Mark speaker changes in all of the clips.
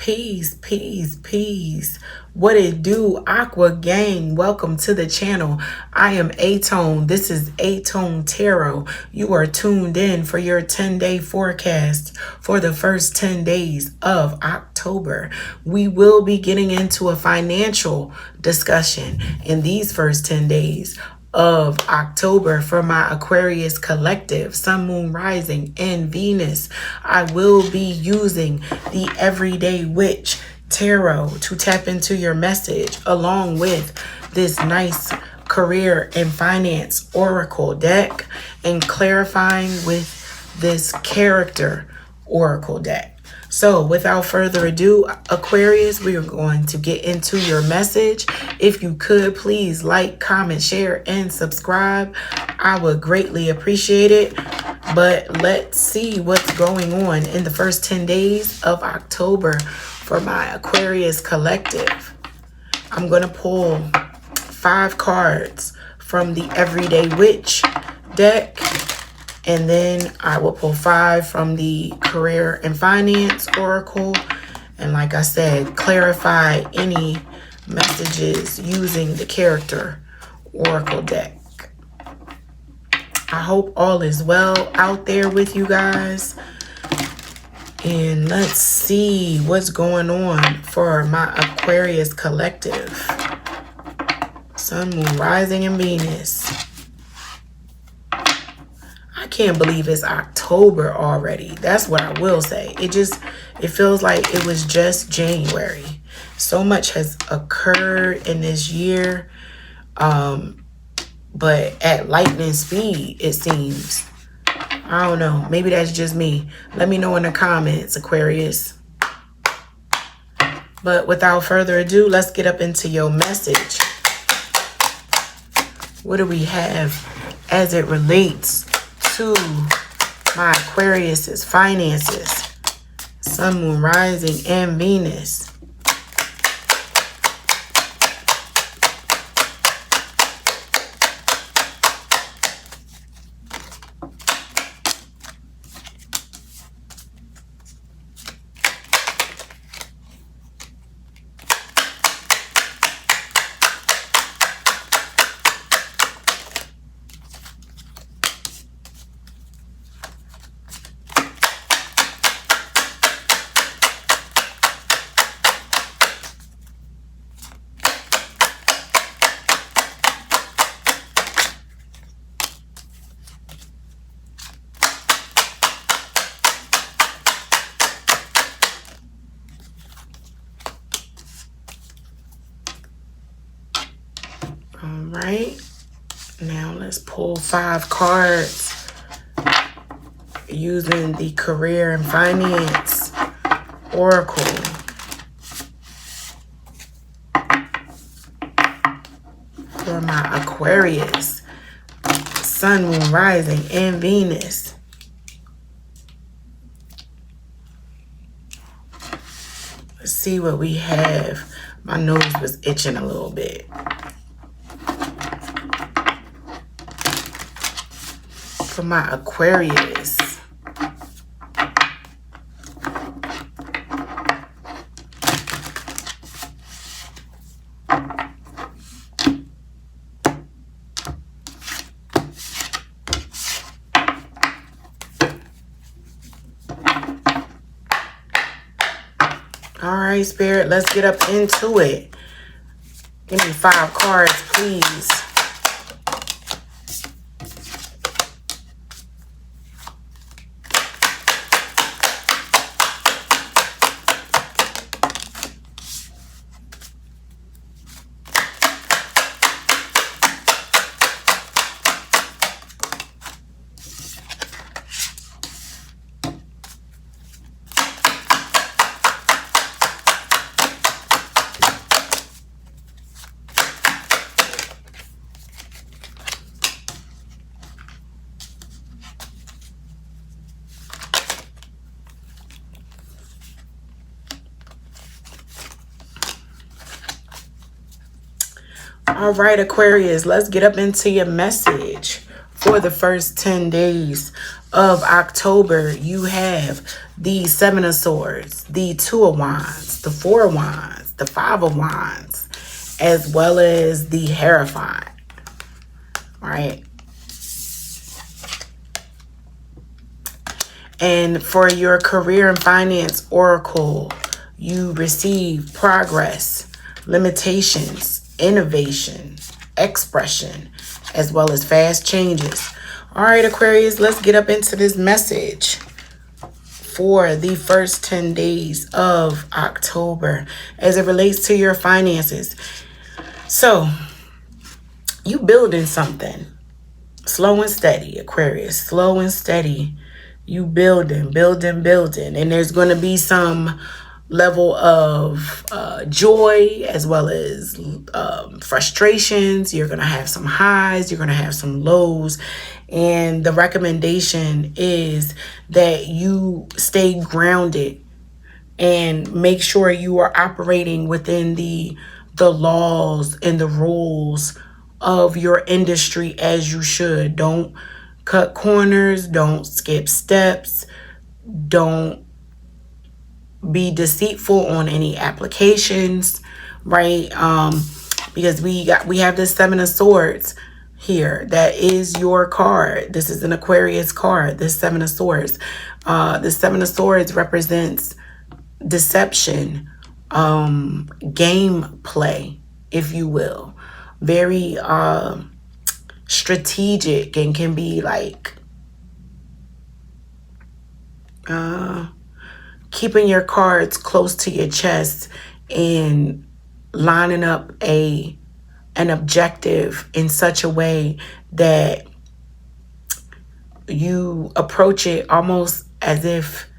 Speaker 1: Peace, peace, peace. What it do, Aqua Gang? Welcome to the channel. I am aTone. This is aTone Tarot. You are tuned in for your 10-day forecast for the first 10 days of October. We will be getting into a financial discussion in these first 10 days of October for my Aquarius collective, Sun, Moon, Rising, and Venus. I will be using the Everyday Witch Tarot to tap into your message, along with this nice career and finance oracle deck, and clarifying with this character oracle deck. So without further ado, Aquarius, we are going to get into your message. If you could, please like, comment, share, and subscribe. I would greatly appreciate it. But let's see what's going on in the first 10 days of October for my Aquarius collective. I'm going to pull 5 cards from the Everyday Witch deck. And then I will pull 5 from the Career and Finance Oracle. And like I said, clarify any messages using the Character Oracle deck. I hope all is well out there with you guys. And let's see what's going on for my Aquarius collective. Sun, Moon, Rising, and Venus. I can't believe it's October already. That's what I will say. It feels like it was just January. So much has occurred in this year, but at lightning speed, it seems. I don't know. Maybe that's just me. Let me know in the comments, Aquarius. But without further ado, let's get up into your message. What do we have as it relates to my Aquarius's finances? Sun, Moon, Rising, and Venus. All right, now let's pull 5 cards using the Career and Finance Oracle. For my Aquarius, Sun, Moon, Rising, and Venus. Let's see what we have. My nose was itching a little bit. For my Aquarius. All right, Spirit, let's get up into it. Give me 5 cards, please. All right, Aquarius, let's get up into your message for for the first 10 days of October, you have the Seven of Swords, the Two of Wands, the Four of Wands, the Five of Wands, as well as the Hierophant. All right. And for your career and finance oracle, you receive progress, limitations, innovation, expression, as well as fast changes. All right, Aquarius, let's get up into this message for the first 10 days of October as it relates to your finances. So, you building something. Slow and steady, Aquarius. Slow and steady. You building. And there's going to be some level of joy as well as frustrations. You're going to have some highs. You're going to have some lows. And the recommendation is that you stay grounded and make sure you are operating within the laws and the rules of your industry as you should. Don't cut corners. Don't skip steps. Don't be deceitful on any applications, right? Because we have this Seven of Swords here. That is your card. This is an Aquarius card. This Seven of Swords. The Seven of Swords represents deception, game play, if you will. Very strategic, and can be like keeping your cards close to your chest and lining up an objective in such a way that you approach it almost as if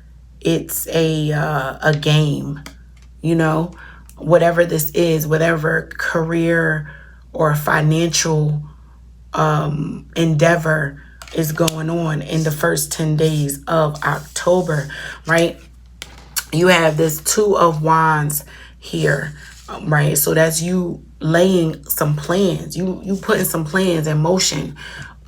Speaker 1: it's a game, you know, whatever this is, whatever career or financial endeavor is going on in the first 10 days of October, right? You have this Two of Wands here, right? So that's you laying some plans. You putting some plans in motion,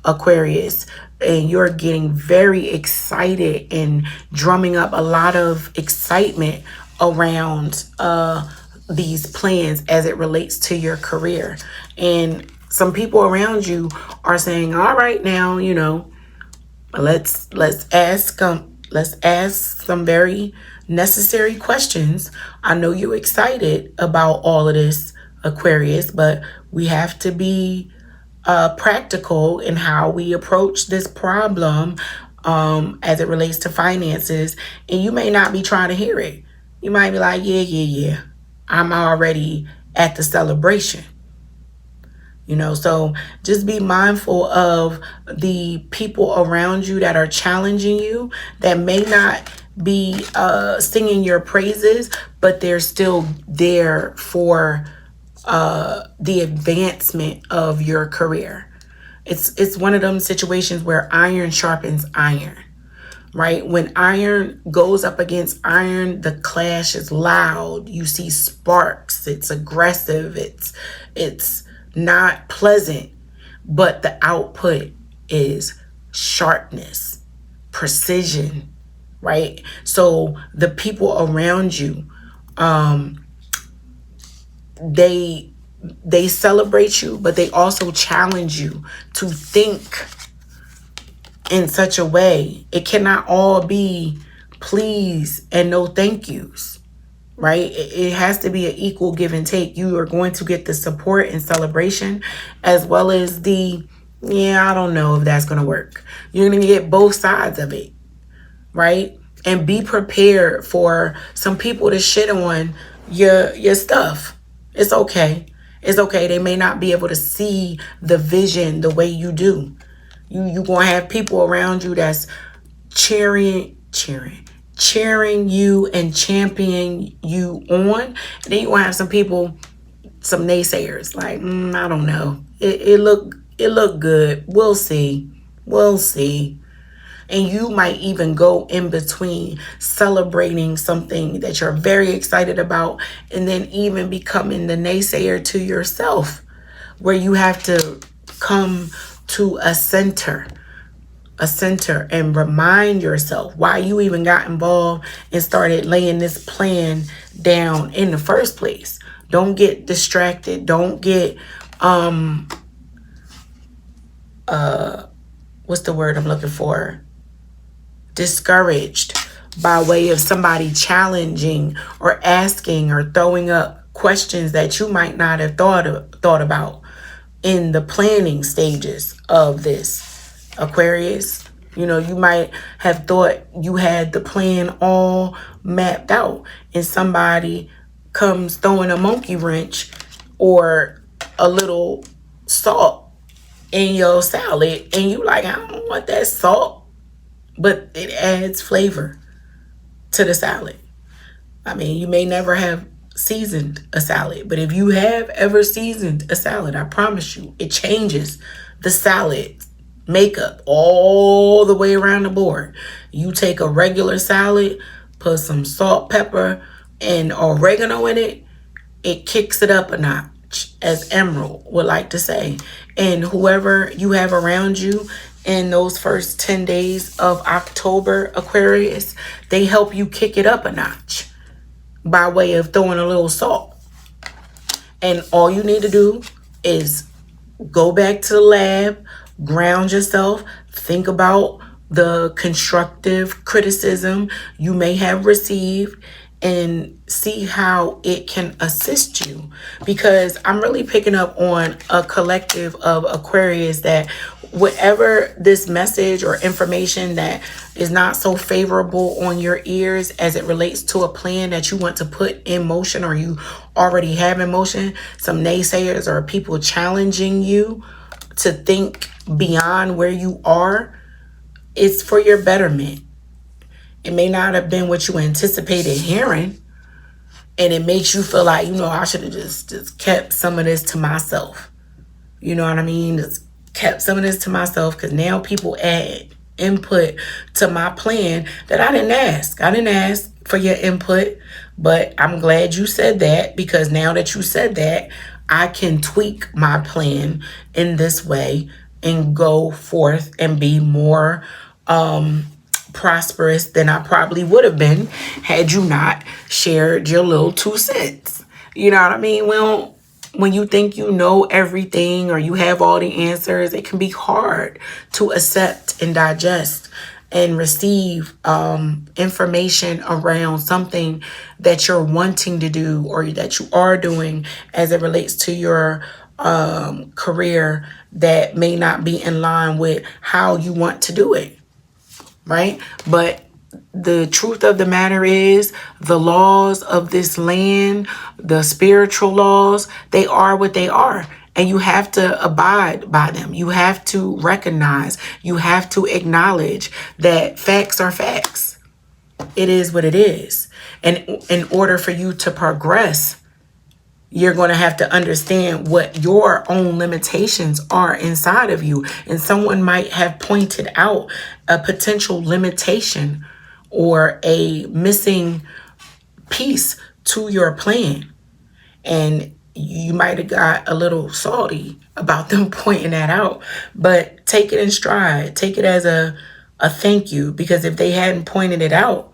Speaker 1: Aquarius, and you're getting very excited and drumming up a lot of excitement around these plans as it relates to your career. And some people around you are saying, all right, now, you know, let's ask some very necessary questions. I know you're excited about all of this, Aquarius, but we have to be practical in how we approach this problem as it relates to finances. And you may not be trying to hear it. You might be like, yeah. I'm already at the celebration. You know, so just be mindful of the people around you that are challenging you, that may not be singing your praises, but they're still there for the advancement of your career. It's one of them situations where iron sharpens iron, right? When iron goes up against iron, the clash is loud. You see sparks. It's aggressive. It's not pleasant, but the output is sharpness, precision, right? So the people around you, they celebrate you, but they also challenge you to think in such a way. It cannot all be please and no thank yous. Right? It has to be an equal give and take. You are going to get the support and celebration as well as the, yeah, I don't know if that's going to work. You're going to get both sides of it, right? And be prepared for some people to shit on your stuff. It's okay. It's okay. They may not be able to see the vision the way you do. You going to have people around you that's cheering you and championing you on. And then you gonna have some people, some naysayers, like, I don't know. It look good. We'll see. And you might even go in between celebrating something that you're very excited about, and then even becoming the naysayer to yourself, where you have to come to a center, a center and remind yourself why you even got involved and started laying this plan down in the first place. Don't get distracted. Don't get what's the word I'm looking for? Discouraged by way of somebody challenging or asking or throwing up questions that you might not have thought about in the planning stages of this, Aquarius. You know, you might have thought you had the plan all mapped out, and somebody comes throwing a monkey wrench or a little salt in your salad, and you like, I don't want that salt, but it adds flavor to the salad. I mean, you may never have seasoned a salad, but if you have ever seasoned a salad, I promise you, it changes the salad makeup all the way around the board. You take a regular salad, put some salt, pepper, and oregano in it, it kicks it up a notch, as Emerald would like to say. And whoever you have around you in those first 10 days of October, Aquarius, they help you kick it up a notch by way of throwing a little salt. And all you need to do is go back to the lab, ground yourself, think about the constructive criticism you may have received, and see how it can assist you. Because I'm really picking up on a collective of Aquarius that whatever this message or information that is not so favorable on your ears as it relates to a plan that you want to put in motion or you already have in motion, some naysayers or people challenging you to think beyond where you are, it's for your betterment. It may not have been what you anticipated hearing, and it makes you feel like, I should have just kept some of this to myself. You know what I mean? Just kept some of this to myself, because now people add input to my plan that I didn't ask. I didn't ask for your input, but I'm glad you said that, because now that you said that, I can tweak my plan in this way and go forth and be more prosperous than I probably would have been had you not shared your little 2 cents. You know what I mean? Well, when you think you know everything or you have all the answers, it can be hard to accept and digest and receive information around something that you're wanting to do or that you are doing as it relates to your career that may not be in line with how you want to do it. Right? But the truth of the matter is, the laws of this land, the spiritual laws, they are what they are. And you have to abide by them. You have to recognize, you have to acknowledge that facts are facts. It is what it is. And in order for you to progress, you're going to have to understand what your own limitations are inside of you. And someone might have pointed out a potential limitation or a missing piece to your plan. And you might have got a little salty about them pointing that out. But take it in stride. Take it as a thank you. Because if they hadn't pointed it out,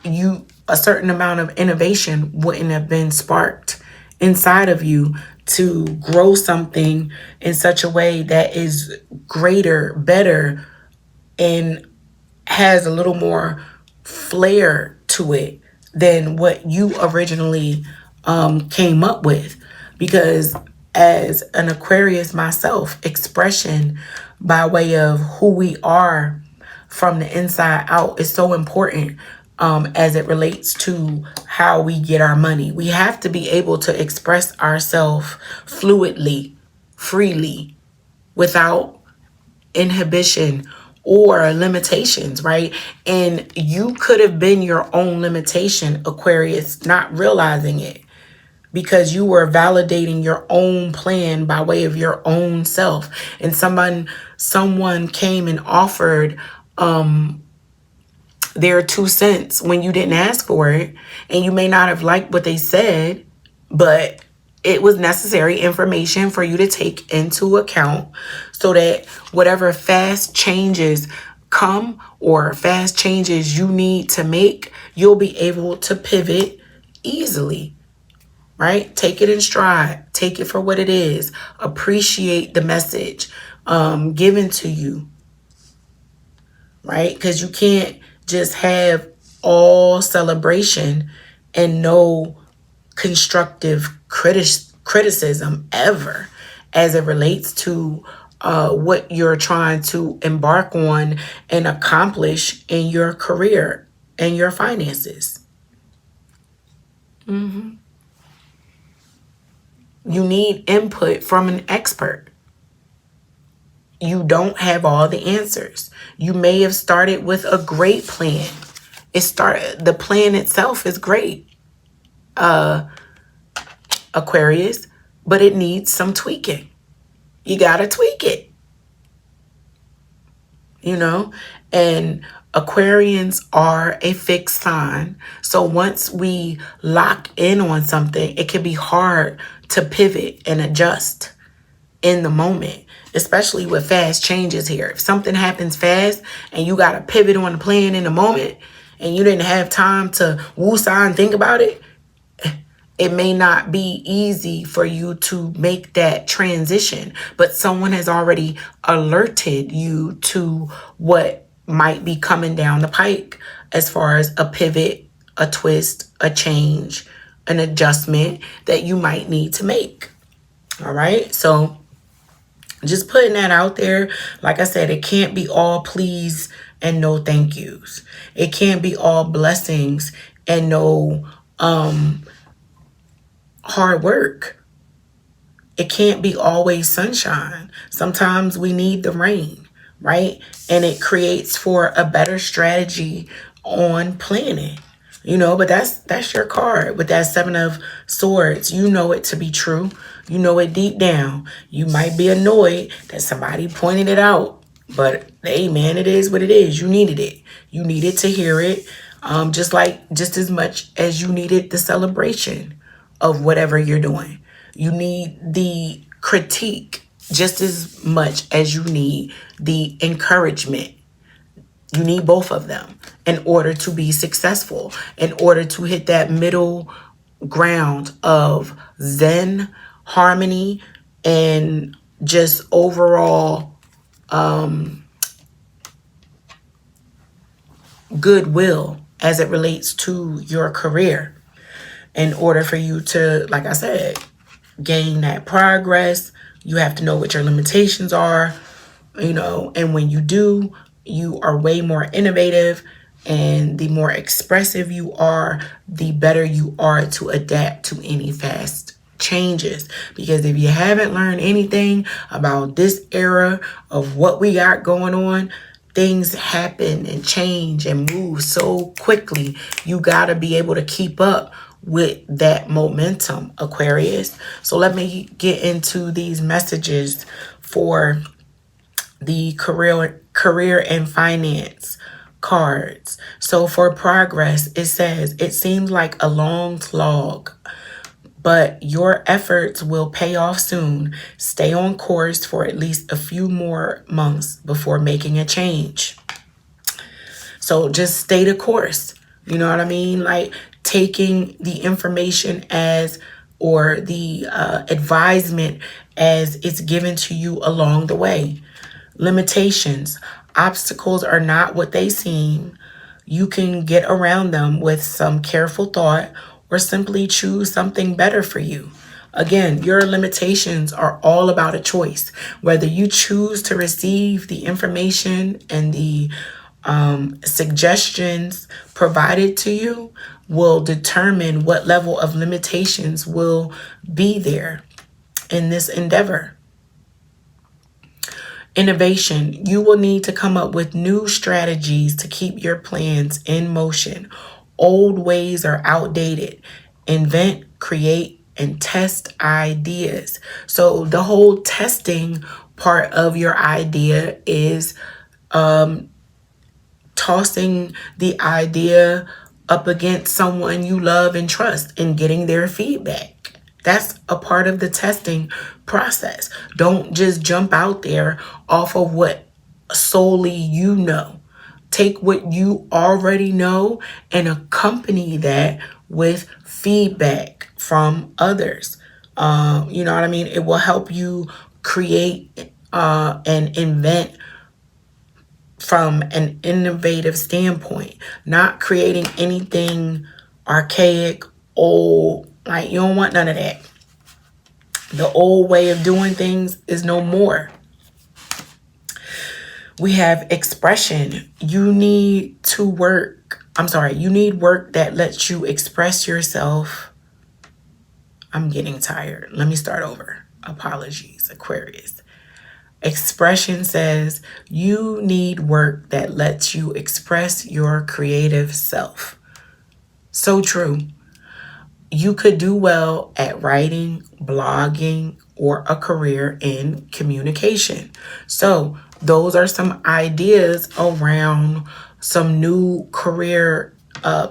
Speaker 1: a certain amount of innovation wouldn't have been sparked inside of you to grow something in such a way that is greater, better, and has a little more flair to it than what you originally came up with. Because as an Aquarius myself, expression by way of who we are from the inside out is so important. As it relates to how we get our money. We have to be able to express ourselves fluidly, freely, without inhibition or limitations, right? And you could have been your own limitation, Aquarius, not realizing it, because you were validating your own plan by way of your own self. And someone came and offered their 2 cents when you didn't ask for it, and you may not have liked what they said, but it was necessary information for you to take into account so that whatever fast changes come or fast changes you need to make, you'll be able to pivot easily, right? Take it in stride. Take it for what it is. Appreciate the message given to you, right? Because you can't just have all celebration and no constructive criticism ever as it relates to what you're trying to embark on and accomplish in your career and your finances. You need input from an expert. You don't have all the answers. You may have started with a great plan. The plan itself is great, Aquarius, but it needs some tweaking. You gotta tweak it, and Aquarians are a fixed sign. So once we lock in on something, it can be hard to pivot and adjust in the moment, especially with fast changes here. If something happens fast and you got to pivot on the plan in the moment and you didn't have time to woo-saw and think about it, it may not be easy for you to make that transition. But someone has already alerted you to what might be coming down the pike as far as a pivot, a twist, a change, an adjustment that you might need to make. All right. So just putting that out there. Like I said, it can't be all please and no thank yous. It can't be all blessings and no hard work. It can't be always sunshine. Sometimes we need the rain, right? And it creates for a better strategy on planning. But that's your card with that Seven of Swords. You know it to be true. You know it deep down. You might be annoyed that somebody pointed it out, but hey, man, it is what it is. You needed it. You needed to hear it, just as much as you needed the celebration of whatever you're doing. You need the critique just as much as you need the encouragement. You need both of them in order to be successful, in order to hit that middle ground of Zen, harmony, and just overall goodwill as it relates to your career. In order for you to, like I said, gain that progress, you have to know what your limitations are, and when you do, you are way more innovative, and the more expressive you are, the better you are to adapt to any fast changes. Because if you haven't learned anything about this era of what we got going on, things happen and change and move so quickly. You got to be able to keep up with that momentum, Aquarius. So let me get into these messages for the career and finance cards. So for progress, it says, it seems like a long slog, but your efforts will pay off soon. Stay on course for at least a few more months before making a change. So just stay the course. You know what I mean? Like taking the information or the advisement as it's given to you along the way. Limitations. Obstacles are not what they seem. You can get around them with some careful thought or simply choose something better for you. Again, your limitations are all about a choice. Whether you choose to receive the information and the suggestions provided to you will determine what level of limitations will be there in this endeavor. Innovation. You will need to come up with new strategies to keep your plans in motion. Old ways are outdated. Invent, create, and test ideas. So the whole testing part of your idea is tossing the idea up against someone you love and trust and getting their feedback. That's a part of the testing process. Don't just jump out there off of what solely you know. Take what you already know and accompany that with feedback from others. You know what I mean? It will help you create and invent from an innovative standpoint, not creating anything archaic, old. Like, you don't want none of that. The old way of doing things is no more. We have expression. You need work that lets you express yourself. I'm getting tired. Let me start over. Apologies, Aquarius. Expression says you need work that lets you express your creative self. So true. You could do well at writing, blogging, or a career in communication. So those are some ideas around some new career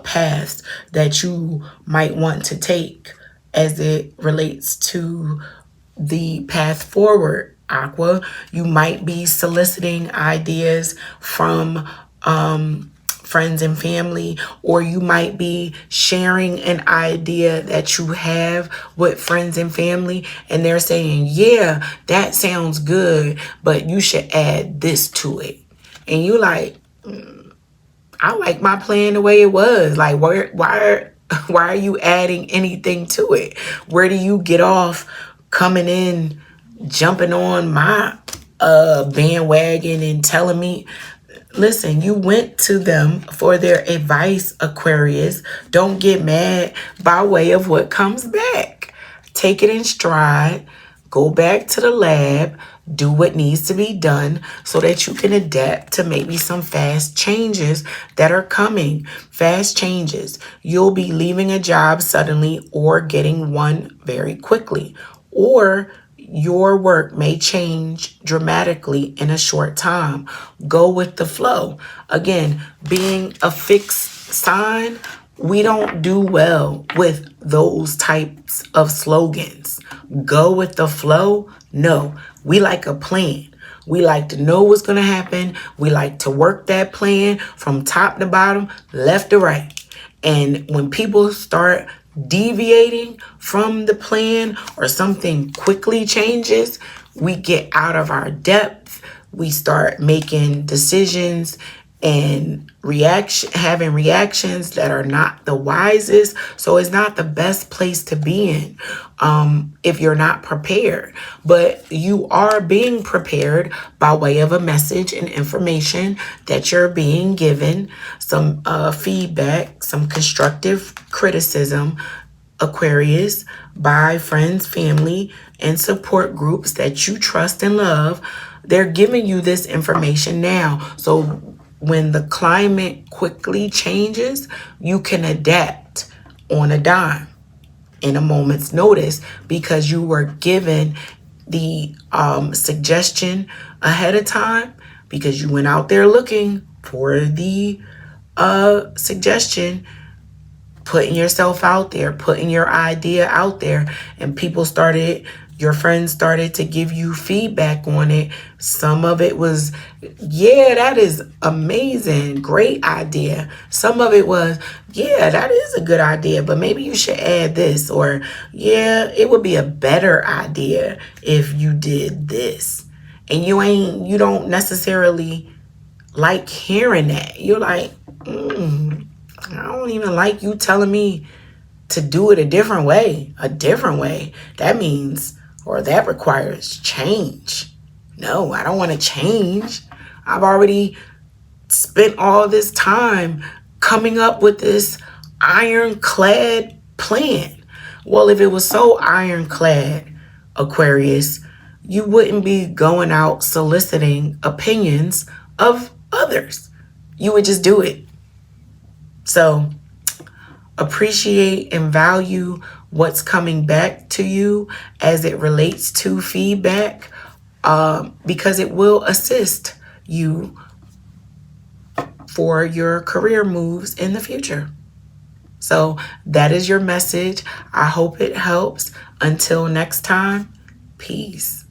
Speaker 1: paths that you might want to take as it relates to the path forward, Aqua. You might be soliciting ideas from friends and family, or you might be sharing an idea that you have with friends and family, and they're saying, yeah, that sounds good, but you should add this to it. And you like, I like my plan the way it was. Like, why are you adding anything to it? Where do you get off coming in, jumping on my bandwagon and telling me? Listen, you went to them for their advice, Aquarius. Don't get mad by way of what comes back. Take it in stride. Go back to the lab. Do what needs to be done so that you can adapt to maybe some fast changes that are coming. Fast changes. You'll be leaving a job suddenly or getting one very quickly. Or your work may change dramatically in a short time. Go with the flow. Again, being a fixed sign, we don't do well with those types of slogans. Go with the flow. No, we like a plan. We like to know what's going to happen. We like to work that plan from top to bottom, left to right. And when people start deviating from the plan or something quickly changes, we get out of our depth. We start making decisions and having reactions that are not the wisest. So it's not the best place to be in if you're not prepared. But you are being prepared by way of a message and information that you're being given, some feedback, some constructive criticism, Aquarius, by friends, family, and support groups that you trust and love. They're giving you this information now. So when the climate quickly changes, you can adapt on a dime in a moment's notice because you were given the suggestion ahead of time, because you went out there looking for the suggestion, putting yourself out there, putting your idea out there, and your friends started to give you feedback on it. Some of it was, yeah, that is amazing, great idea. Some of it was, yeah, that is a good idea, but maybe you should add this, or yeah, it would be a better idea if you did this. And you don't necessarily like hearing that. You're like, I don't even like you telling me to do it a different way. That means, or that requires change. No, I don't want to change. I've already spent all this time coming up with this ironclad plan. Well, if it was so ironclad, Aquarius, you wouldn't be going out soliciting opinions of others. You would just do it. So appreciate and value what's coming back to you as it relates to feedback, because it will assist you for your career moves in the future. So that is your message. I hope it helps. Until next time, peace.